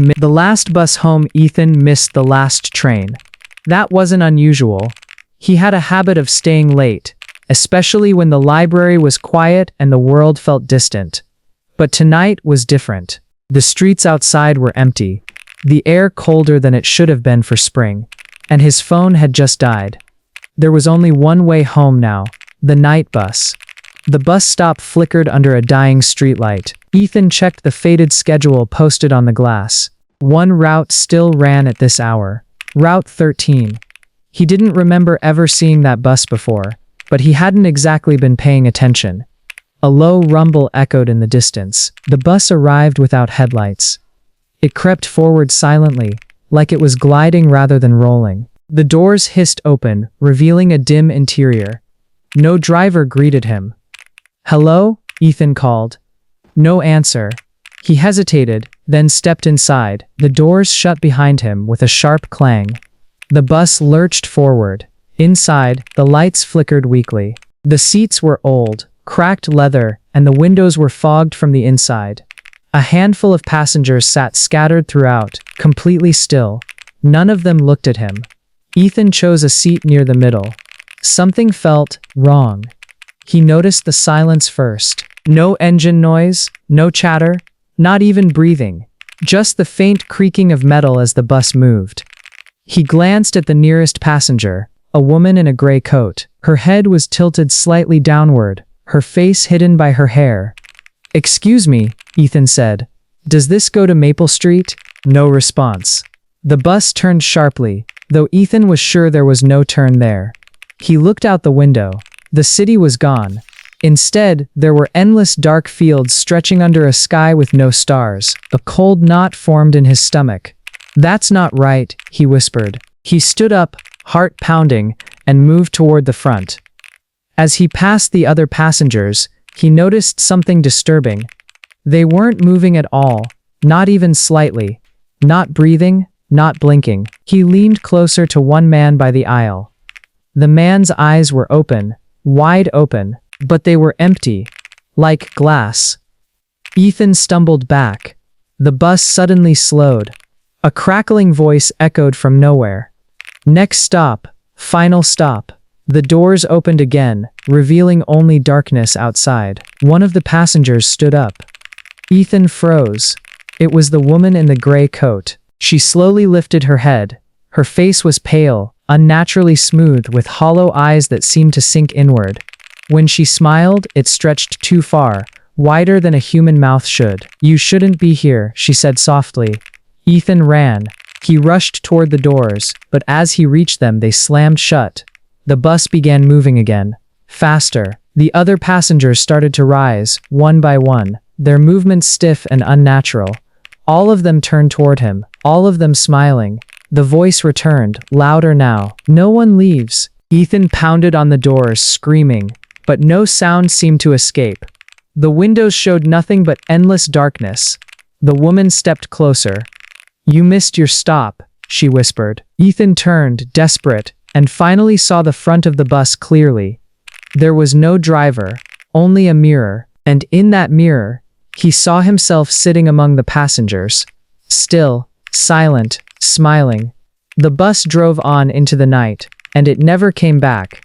The last bus home, Ethan missed the last train. That wasn't unusual. He had a habit of staying late, especially when the library was quiet and the world felt distant. But tonight was different. The streets outside were empty, the air colder than it should have been for spring, and his phone had just died. There was only one way home now, the night bus. The bus stop flickered under a dying streetlight. Ethan checked the faded schedule posted on the glass. One route still ran at this hour. Route 13. He didn't remember ever seeing that bus before, but he hadn't exactly been paying attention. A low rumble echoed in the distance. The bus arrived without headlights. It crept forward silently, like it was gliding rather than rolling. The doors hissed open, revealing a dim interior. No driver greeted him. "Hello?" Ethan called. No answer. He hesitated, then stepped inside. The doors shut behind him with a sharp clang. The bus lurched forward. Inside, the lights flickered weakly. The seats were old, cracked leather, and the windows were fogged from the inside. A handful of passengers sat scattered throughout, completely still. None of them looked at him. Ethan chose a seat near the middle. Something felt wrong. He noticed the silence first. No engine noise, no chatter, not even breathing. Just the faint creaking of metal as the bus moved. He glanced at the nearest passenger, a woman in a gray coat. Her head was tilted slightly downward, her face hidden by her hair. "Excuse me," Ethan said. "Does this go to Maple Street?" No response. The bus turned sharply, though Ethan was sure there was no turn there. He looked out the window. The city was gone. Instead, there were endless dark fields stretching under a sky with no stars. A cold knot formed in his stomach. "That's not right," he whispered. He stood up, heart pounding, and moved toward the front. As he passed the other passengers, he noticed something disturbing. They weren't moving at all, not even slightly. Not breathing, not blinking. He leaned closer to one man by the aisle. The man's eyes were open, wide open, but they were empty, like glass. Ethan stumbled back. The bus suddenly slowed. A crackling voice echoed from nowhere. "Next stop, final stop." The doors opened again, revealing only darkness outside. One of the passengers stood up. Ethan froze. It was the woman in the gray coat. She slowly lifted her head. Her face was pale, unnaturally smooth, with hollow eyes that seemed to sink inward. When she smiled, it stretched too far, wider than a human mouth should. "You shouldn't be here," she said softly. Ethan ran. He rushed toward the doors, but as he reached them, they slammed shut. The bus began moving again. Faster. The other passengers started to rise, one by one, their movements stiff and unnatural. All of them turned toward him, all of them smiling. The voice returned, louder now. "No one leaves." Ethan pounded on the doors, screaming, but no sound seemed to escape. The windows showed nothing but endless darkness. The woman stepped closer. "You missed your stop," she whispered. Ethan turned, desperate, and finally saw the front of the bus clearly. There was no driver, only a mirror, and in that mirror, he saw himself sitting among the passengers. Still, silent, smiling. The bus drove on into the night, and it never came back.